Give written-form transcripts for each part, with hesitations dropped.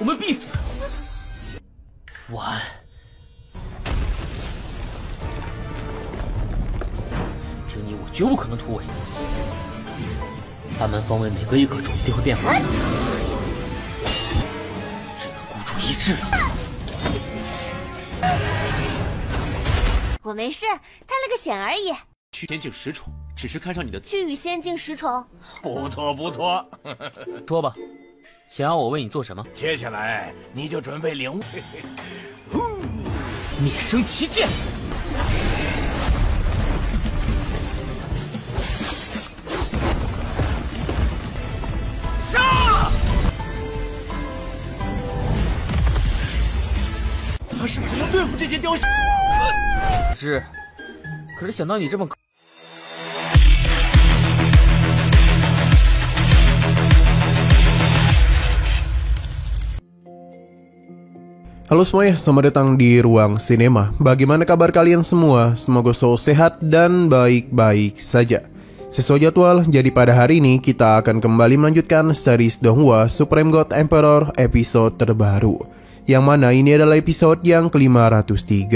我们必死。晚安。听你，我绝不可能突围。安门方位每隔一刻钟都会变化，只能孤注一掷了。我没事，探了个险而已。去仙境十宠，只是看上你的去与仙境十宠，不错不错。说吧，想要我为你做什么？接下来你就准备领悟灭生奇剑。他是不是能对付这些雕像？可是想到你这么Halo semuanya, selamat datang di Ruang Sinema. Bagaimana kabar kalian semua? Semoga selalu sehat dan baik-baik saja. Sesuai jadwal, jadi pada hari ini kita akan kembali melanjutkan series Donghua Supreme God Emperor episode terbaru, yang mana ini adalah episode yang ke-503.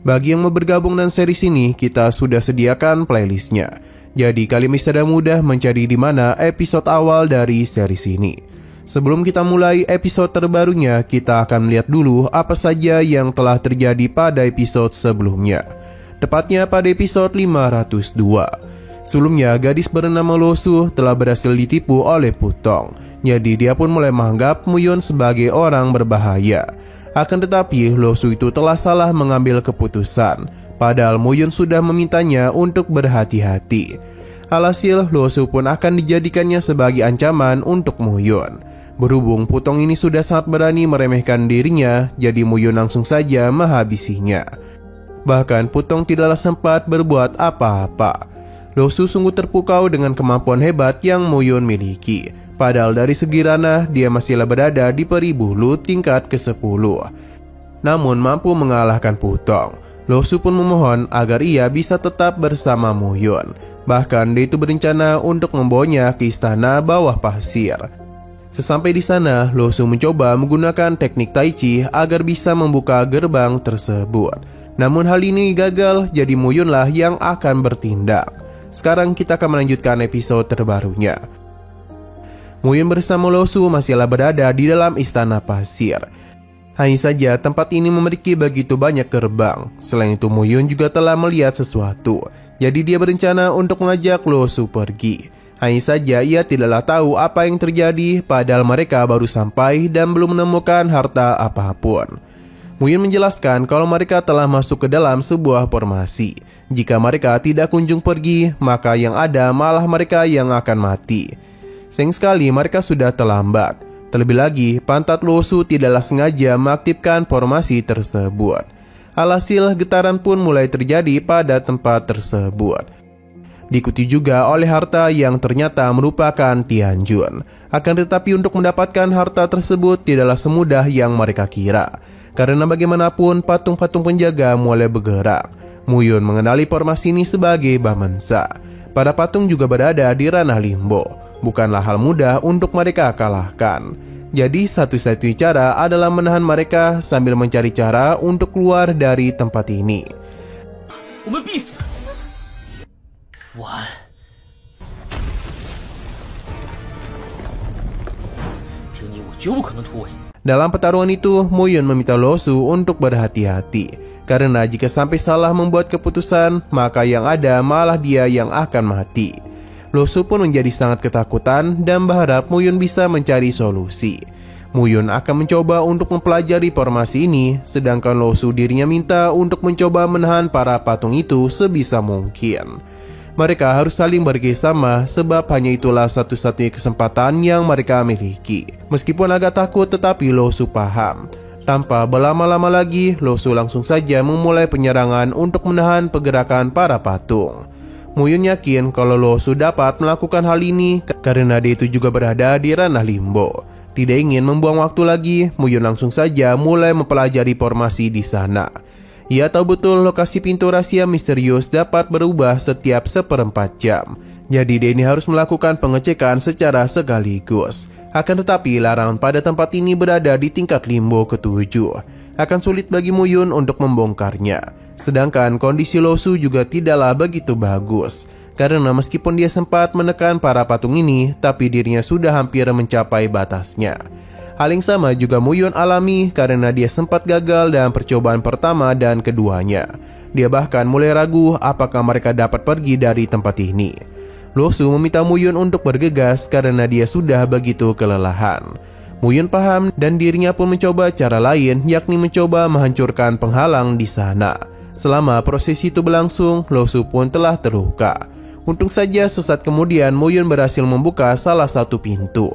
Bagi yang mau bergabung dengan series ini, kita sudah sediakan playlistnya. Jadi kalian bisa mudah mencari di mana episode awal dari series ini. Sebelum kita mulai episode terbarunya, kita akan melihat dulu apa saja yang telah terjadi pada episode sebelumnya. Tepatnya pada episode 502. Sebelumnya, gadis bernama Losu telah berhasil ditipu oleh Putong. Jadi dia pun mulai menganggap Muyun sebagai orang berbahaya. Akan tetapi, Losu itu telah salah mengambil keputusan. Padahal Muyun sudah memintanya untuk berhati-hati. Alhasil, Losu pun akan dijadikannya sebagai ancaman untuk Muyun. Berhubung Putong ini sudah sangat berani meremehkan dirinya, jadi Muyun langsung saja menghabisinya. Bahkan Putong tidaklah sempat berbuat apa-apa. Losu sungguh terpukau dengan kemampuan hebat yang Muyun miliki. Padahal dari segi ranah, dia masihlah berada di peri bulu tingkat ke-10. Namun mampu mengalahkan Putong. Losu pun memohon agar ia bisa tetap bersama Muyun. Bahkan dia itu berencana untuk membawanya ke istana bawah pasir. Sesampai di sana, Losu mencoba menggunakan teknik Tai Chi agar bisa membuka gerbang tersebut. Namun hal ini gagal, jadi Muyunlah yang akan bertindak. Sekarang kita akan melanjutkan episode terbarunya. Muyun bersama Losu masihlah berada di dalam istana pasir. Hanya saja tempat ini memiliki begitu banyak gerbang. Selain itu Muyun juga telah melihat sesuatu. Jadi dia berencana untuk mengajak Losu pergi. Hanya saja ia tidaklah tahu apa yang terjadi, padahal mereka baru sampai dan belum menemukan harta apapun. Muyun menjelaskan kalau mereka telah masuk ke dalam sebuah formasi. Jika mereka tidak kunjung pergi, maka yang ada malah mereka yang akan mati. Sayang sekali mereka sudah terlambat. Terlebih lagi, pantat Losu tidaklah sengaja mengaktifkan formasi tersebut. Alhasil, getaran pun mulai terjadi pada tempat tersebut. Diikuti juga oleh harta yang ternyata merupakan Tianjun. Akan tetapi untuk mendapatkan harta tersebut tidaklah semudah yang mereka kira. Karena bagaimanapun patung-patung penjaga mulai bergerak. Muyun mengenali formasi ini sebagai Bamansa. Para patung juga berada di ranah limbo. Bukanlah hal mudah untuk mereka kalahkan. Jadi satu-satunya cara adalah menahan mereka sambil mencari cara untuk keluar dari tempat ini. 我们必死。晚安。听你，我绝不可能突围。 Dalam pertarungan itu, Muyun meminta Losu untuk berhati-hati. Karena jika sampai salah membuat keputusan, maka yang ada malah dia yang akan mati. Losu pun menjadi sangat ketakutan dan berharap Muyun bisa mencari solusi. Muyun akan mencoba untuk mempelajari formasi ini, sedangkan Losu dirinya minta untuk mencoba menahan para patung itu sebisa mungkin. Mereka harus saling bekerjasama sebab hanya itulah satu-satunya kesempatan yang mereka miliki. Meskipun agak takut tetapi Losu paham. Tanpa berlama-lama lagi, Losu langsung saja memulai penyerangan untuk menahan pergerakan para patung. Muyun yakin kalau Losu dapat melakukan hal ini karena dia itu juga berada di ranah limbo. Tidak ingin membuang waktu lagi, Muyun langsung saja mulai mempelajari formasi di sana. Ia tahu betul lokasi pintu rahasia misterius dapat berubah setiap 1/4 jam. Jadi dia ini harus melakukan pengecekan secara sekaligus. Akan tetapi larangan pada tempat ini berada di tingkat limbo ke-7. Akan sulit bagi Muyun untuk membongkarnya. Sedangkan kondisi Lo Su juga tidaklah begitu bagus. Karena meskipun dia sempat menekan para patung ini, tapi dirinya sudah hampir mencapai batasnya. Hal yang sama juga Muyun alami karena dia sempat gagal dalam percobaan pertama dan keduanya. Dia bahkan mulai ragu apakah mereka dapat pergi dari tempat ini. Lo Su meminta Muyun untuk bergegas karena dia sudah begitu kelelahan. Muyun paham dan dirinya pun mencoba cara lain, yakni mencoba menghancurkan penghalang di sana. Selama proses itu berlangsung, Lo Su pun telah terluka. Untung saja sesaat kemudian Muyun berhasil membuka salah satu pintu.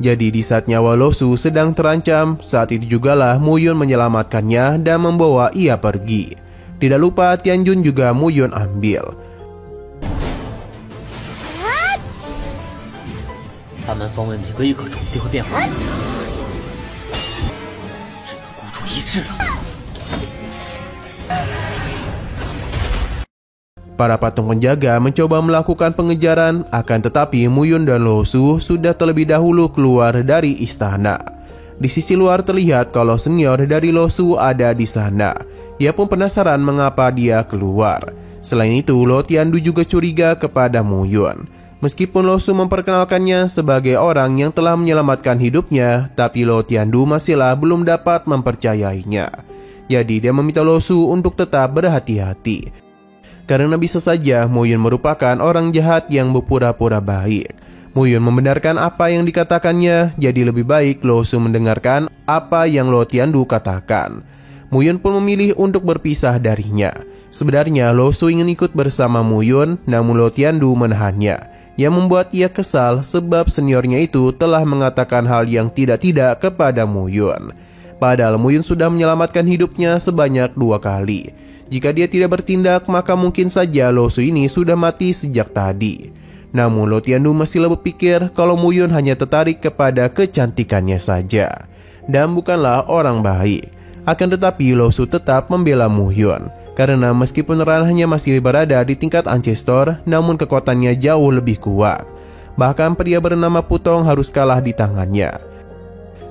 Jadi di saat nyawa Lo Su sedang terancam, saat itu jugalah Muyun menyelamatkannya dan membawa ia pergi. Tidak lupa Tianjun juga Muyun ambil. 他们方位每隔一刻钟都会变化，只能孤注一掷了。 Para patung penjaga mencoba melakukan pengejaran, akan tetapi Muyun dan Lo Su sudah terlebih dahulu keluar dari istana. Di sisi luar terlihat kalau senior dari Lo Su ada di sana. Ia pun penasaran mengapa dia keluar. Selain itu, Lo Tiandu juga curiga kepada Muyun. Meskipun Lo Su memperkenalkannya sebagai orang yang telah menyelamatkan hidupnya, tapi Lo Tiandu masihlah belum dapat mempercayainya. Jadi dia meminta Lo Su untuk tetap berhati-hati. Karena bisa saja Muyun merupakan orang jahat yang berpura-pura baik. Muyun membenarkan apa yang dikatakannya, jadi lebih baik Lo Su mendengarkan apa yang Lo Tiandu katakan. Muyun pun memilih untuk berpisah darinya. Sebenarnya Lo Su ingin ikut bersama Muyun, namun Lo Tiandu menahannya. Yang membuat ia kesal sebab seniornya itu telah mengatakan hal yang tidak-tidak kepada Muyun. Padahal Muyun sudah menyelamatkan hidupnya sebanyak 2 kali. Jika dia tidak bertindak, maka mungkin saja Lo Su ini sudah mati sejak tadi. Namun Lo Tiandu masih berpikir kalau Muyun hanya tertarik kepada kecantikannya saja dan bukanlah orang baik. Akan tetapi Lo Su tetap membela Muyun karena meskipun ranahnya masih berada di tingkat Ancestor, namun kekuatannya jauh lebih kuat. Bahkan pria bernama Putong harus kalah di tangannya.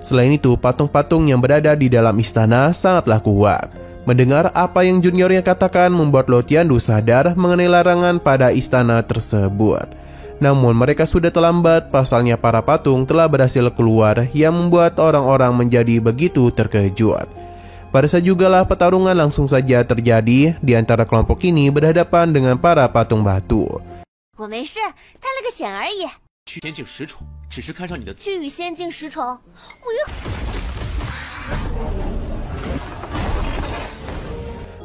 Selain itu, patung-patung yang berada di dalam istana sangatlah kuat. Mendengar apa yang juniornya katakan membuat Lo Tiandu sadar mengenai larangan pada istana tersebut. Namun mereka sudah terlambat, pasalnya para patung telah berhasil keluar yang membuat orang-orang menjadi begitu terkejut. Pada saat jugalah pertarungan langsung saja terjadi di antara kelompok ini berhadapan dengan para patung batu. 我没事，探了个险而已。仙境十宠，只是看上你的去与仙境十宠，我又。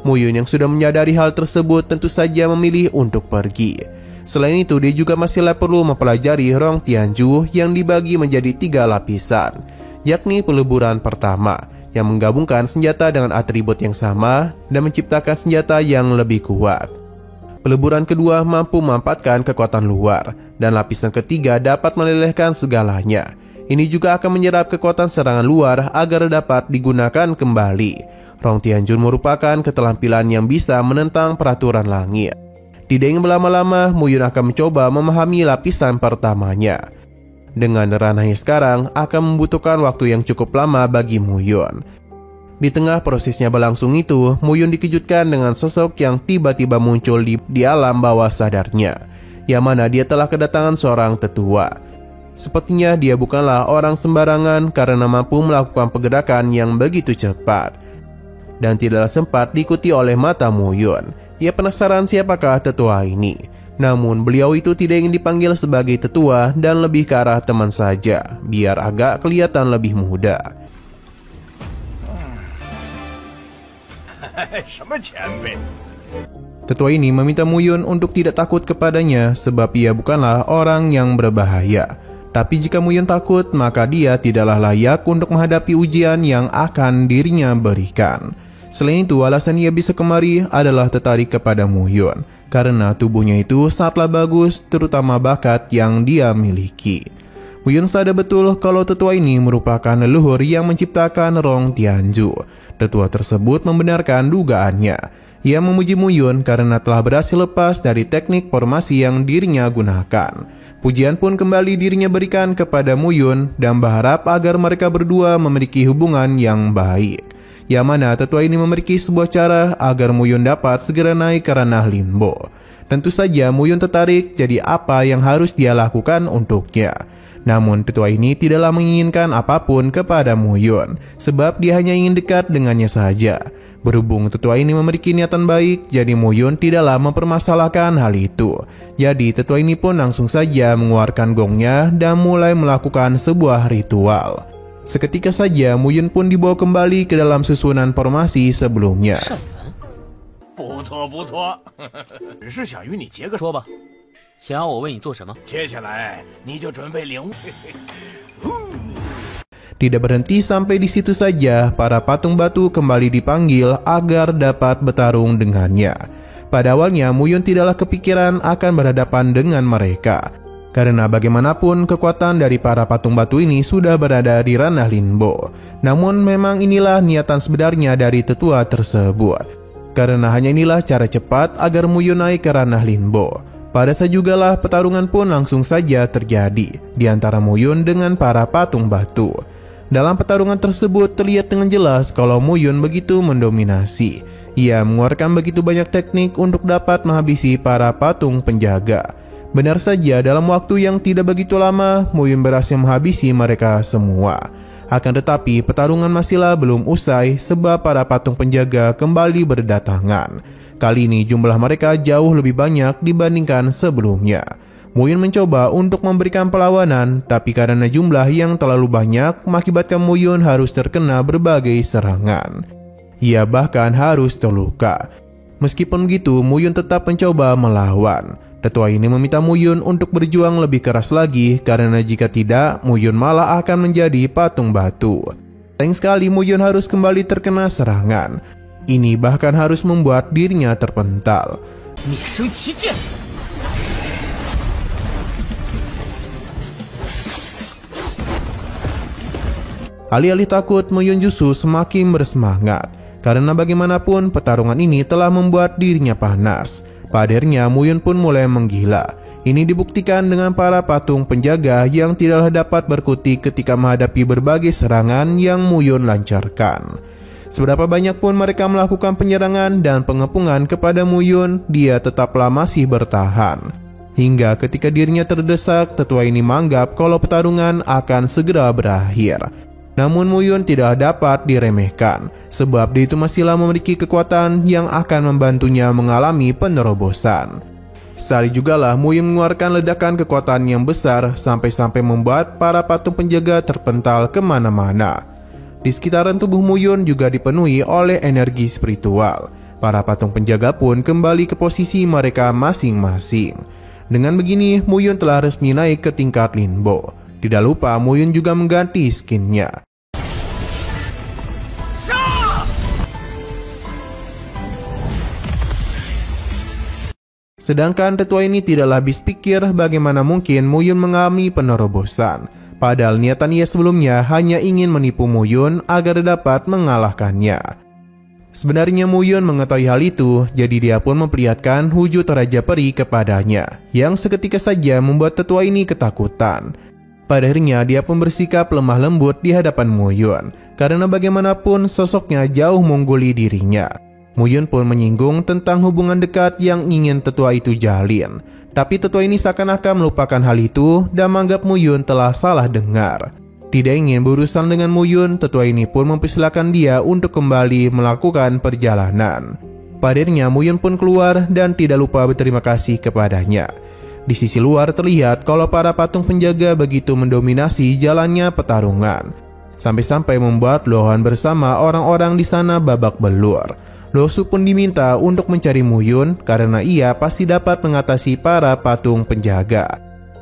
Muyun yang sudah menyadari hal tersebut tentu saja memilih untuk pergi. Selain itu, dia juga masihlah perlu mempelajari Rong Tianju yang dibagi menjadi 3 lapisan, yakni peleburan pertama yang menggabungkan senjata dengan atribut yang sama dan menciptakan senjata yang lebih kuat. Peleburan kedua mampu memanfaatkan kekuatan luar, dan lapisan ketiga dapat melelehkan segalanya. Ini juga akan menyerap kekuatan serangan luar agar dapat digunakan kembali. Rong Tianjun merupakan keterampilan yang bisa menentang peraturan langit. Tidak ingin berlama-lama, Muyun akan mencoba memahami lapisan pertamanya. Dengan ranahnya sekarang akan membutuhkan waktu yang cukup lama bagi Muyun. Di tengah prosesnya berlangsung itu, Muyun dikejutkan dengan sosok yang tiba-tiba muncul di alam bawah sadarnya, yang mana dia telah kedatangan seorang tetua. Sepertinya dia bukanlah orang sembarangan karena mampu melakukan pergerakan yang begitu cepat dan tidaklah sempat diikuti oleh mata Muyun. Ia penasaran siapakah tetua ini. Namun beliau itu tidak ingin dipanggil sebagai tetua dan lebih ke arah teman saja, biar agak kelihatan lebih muda. Tetua ini meminta Muyun untuk tidak takut kepadanya sebab ia bukanlah orang yang berbahaya. Tapi jika Muyun takut, maka dia tidaklah layak untuk menghadapi ujian yang akan dirinya berikan. Selain itu, alasan ia bisa kemari adalah tertarik kepada Muyun karena tubuhnya itu sangatlah bagus, terutama bakat yang dia miliki. Muyun sadar betul kalau tetua ini merupakan leluhur yang menciptakan Rong Tianju. Tetua tersebut membenarkan dugaannya. Ia memuji Muyun karena telah berhasil lepas dari teknik formasi yang dirinya gunakan. Pujian pun kembali dirinya berikan kepada Muyun dan berharap agar mereka berdua memiliki hubungan yang baik. Yang mana tetua ini memiliki sebuah cara agar Muyun dapat segera naik ke ranah Linbo. Tentu saja Muyun tertarik, jadi apa yang harus dia lakukan untuknya. Namun tetua ini tidaklah menginginkan apapun kepada Muyun, sebab dia hanya ingin dekat dengannya saja. Berhubung tetua ini memiliki niatan baik, jadi Muyun tidaklah mempermasalahkan hal itu. Jadi tetua ini pun langsung saja mengeluarkan gongnya dan mulai melakukan sebuah ritual. Seketika saja Muyun pun dibawa kembali ke dalam susunan formasi sebelumnya. 不错不错，只是想与你结个。说吧，想要我为你做什么？接下来你就准备领悟。 Tidak berhenti sampai di situ saja, para patung batu kembali dipanggil agar dapat bertarung dengannya. Pada awalnya Muyun tidaklah kepikiran akan berhadapan dengan mereka, karena bagaimanapun kekuatan dari para patung batu ini sudah berada di ranah Linbo. Namun memang inilah niatan sebenarnya dari tetua tersebut. Karena hanya inilah cara cepat agar Muyun naik ke ranah Linbo. Pada saat jugalah pertarungan pun langsung saja terjadi di antara Muyun dengan para patung batu. Dalam pertarungan tersebut terlihat dengan jelas kalau Muyun begitu mendominasi. Ia mengeluarkan begitu banyak teknik untuk dapat menghabisi para patung penjaga. Benar saja dalam waktu yang tidak begitu lama Muyun berhasil menghabisi mereka semua. Akan tetapi pertarungan masihlah belum usai sebab para patung penjaga kembali berdatangan. Kali ini jumlah mereka jauh lebih banyak dibandingkan sebelumnya. Muyun mencoba untuk memberikan perlawanan, tapi karena jumlah yang terlalu banyak mengakibatkan Muyun harus terkena berbagai serangan. Ia bahkan harus terluka. Meskipun begitu, Muyun tetap mencoba melawan. Tetua ini meminta Muyun untuk berjuang lebih keras lagi karena jika tidak, Muyun malah akan menjadi patung batu. Sayang sekali Muyun harus kembali terkena serangan. Ini bahkan harus membuat dirinya terpental. Alih-alih takut, Muyun justru semakin bersemangat. Karena bagaimanapun pertarungan ini telah membuat dirinya panas. Padernya Muyun pun mulai menggila. Ini dibuktikan dengan para patung penjaga yang tidaklah dapat berkutik ketika menghadapi berbagai serangan yang Muyun lancarkan. Seberapa banyak pun mereka melakukan penyerangan dan pengepungan kepada Muyun, dia tetaplah masih bertahan. Hingga ketika dirinya terdesak, tetua ini menganggap kalau pertarungan akan segera berakhir. Namun Muyun tidak dapat diremehkan, sebab dia itu masihlah memiliki kekuatan yang akan membantunya mengalami penerobosan. Sehari jugalah Muyun mengeluarkan ledakan kekuatan yang besar sampai-sampai membuat para patung penjaga terpental kemana-mana. Di sekitaran tubuh Muyun juga dipenuhi oleh energi spiritual. Para patung penjaga pun kembali ke posisi mereka masing-masing. Dengan begini, Muyun telah resmi naik ke tingkat Linbo. Tidak lupa Muyun juga mengganti skinnya. Sedangkan tetua ini tidaklah habis pikir bagaimana mungkin Muyun mengalami penerobosan. Padahal niatan ia sebelumnya hanya ingin menipu Muyun agar dapat mengalahkannya. Sebenarnya Muyun mengetahui hal itu, jadi dia pun memperlihatkan wujud Raja Peri kepadanya, yang seketika saja membuat tetua ini ketakutan. Pada akhirnya dia pun bersikap lemah lembut di hadapan Muyun, karena bagaimanapun sosoknya jauh mengungguli dirinya. Muyun pun menyinggung tentang hubungan dekat yang ingin tetua itu jalin. Tapi tetua ini seakan-akan melupakan hal itu dan menganggap Muyun telah salah dengar. Tidak ingin berurusan dengan Muyun, tetua ini pun mempersilahkan dia untuk kembali melakukan perjalanan. Padanya Muyun pun keluar dan tidak lupa berterima kasih kepadanya. Di sisi luar terlihat kalau para patung penjaga begitu mendominasi jalannya pertarungan. Sampai-sampai membuat Lohan bersama orang-orang di sana babak belur. Losu pun diminta untuk mencari Muyun karena ia pasti dapat mengatasi para patung penjaga.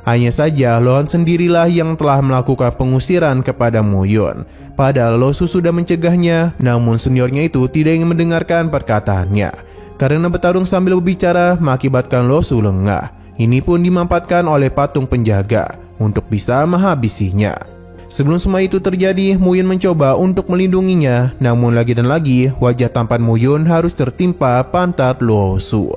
Hanya saja Lohan sendirilah yang telah melakukan pengusiran kepada Muyun. Padahal Losu sudah mencegahnya, namun seniornya itu tidak ingin mendengarkan perkataannya. Karena bertarung sambil berbicara mengakibatkan Losu lengah. Ini pun dimanfaatkan oleh patung penjaga. untuk bisa menghabisinya. Sebelum semua itu terjadi, Muyun mencoba untuk melindunginya, namun lagi dan lagi wajah tampan Muyun harus tertimpa pantat Luo Su.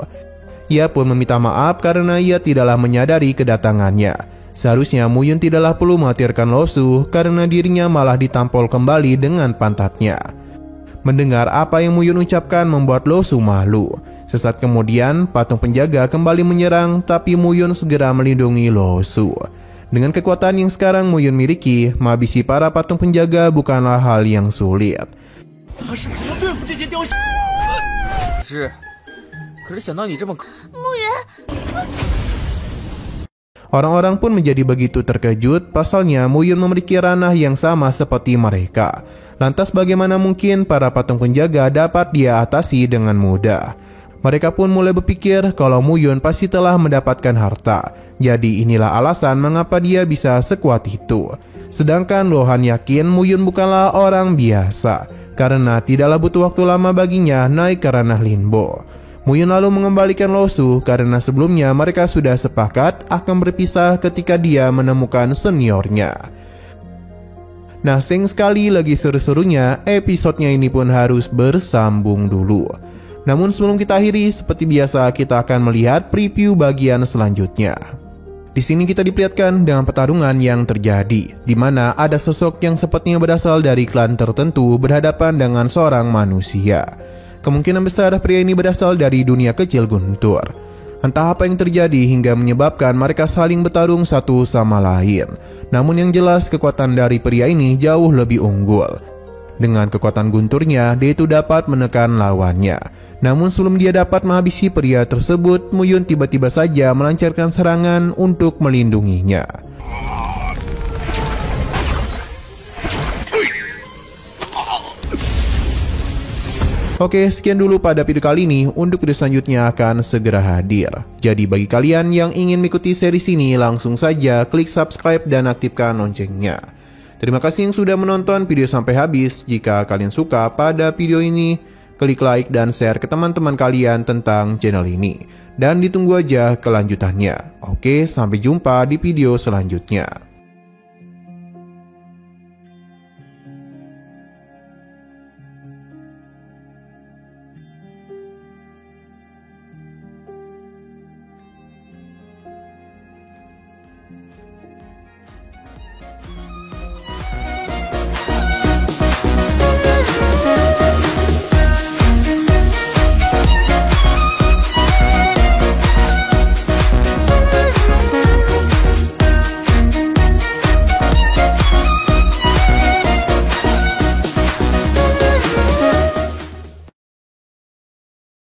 Ia pun meminta maaf karena ia tidaklah menyadari kedatangannya. Seharusnya Muyun tidaklah perlu mengkhawatirkan Luo Su karena dirinya malah ditampol kembali dengan pantatnya. Mendengar apa yang Muyun ucapkan membuat Luo Su malu. Sesaat kemudian, patung penjaga kembali menyerang, tapi Muyun segera melindungi Luo Su. Dengan kekuatan yang sekarang Muyun miliki, menghabisi para patung penjaga bukanlah hal yang sulit. 可是想到你这么 Orang-orang pun menjadi begitu terkejut, pasalnya Muyun memiliki ranah yang sama seperti mereka. Lantas bagaimana mungkin para patung penjaga dapat dia atasi dengan mudah? Mereka pun mulai berpikir kalau Muyun pasti telah mendapatkan harta. Jadi inilah alasan mengapa dia bisa sekuat itu. Sedangkan Luohan yakin Muyun bukanlah orang biasa, karena tidaklah butuh waktu lama baginya naik ke ranah Linbo. Muyun lalu mengembalikan Luo Su karena sebelumnya mereka sudah sepakat akan berpisah ketika dia menemukan seniornya. Nah, sayang sekali lagi seru-serunya, episodenya ini pun harus bersambung dulu. Namun sebelum kita akhiri, seperti biasa kita akan melihat preview bagian selanjutnya. Di sini kita diperlihatkan dengan pertarungan yang terjadi, di mana ada sosok yang sepertinya berasal dari klan tertentu berhadapan dengan seorang manusia. Kemungkinan besar pria ini berasal dari dunia kecil Guntur. Entah apa yang terjadi hingga menyebabkan mereka saling bertarung satu sama lain. Namun yang jelas kekuatan dari pria ini jauh lebih unggul. Dengan kekuatan gunturnya, dia itu dapat menekan lawannya. Namun sebelum dia dapat menghabisi pria tersebut, Muyun tiba-tiba saja melancarkan serangan untuk melindunginya. Oke, sekian dulu pada video kali ini. Untuk video selanjutnya akan segera hadir. Jadi bagi kalian yang ingin mengikuti series ini, langsung saja klik subscribe dan aktifkan loncengnya. Terima kasih yang sudah menonton video sampai habis. Jika kalian suka pada video ini, klik like dan share ke teman-teman kalian tentang channel ini. Dan ditunggu aja kelanjutannya. Oke, sampai jumpa di video selanjutnya.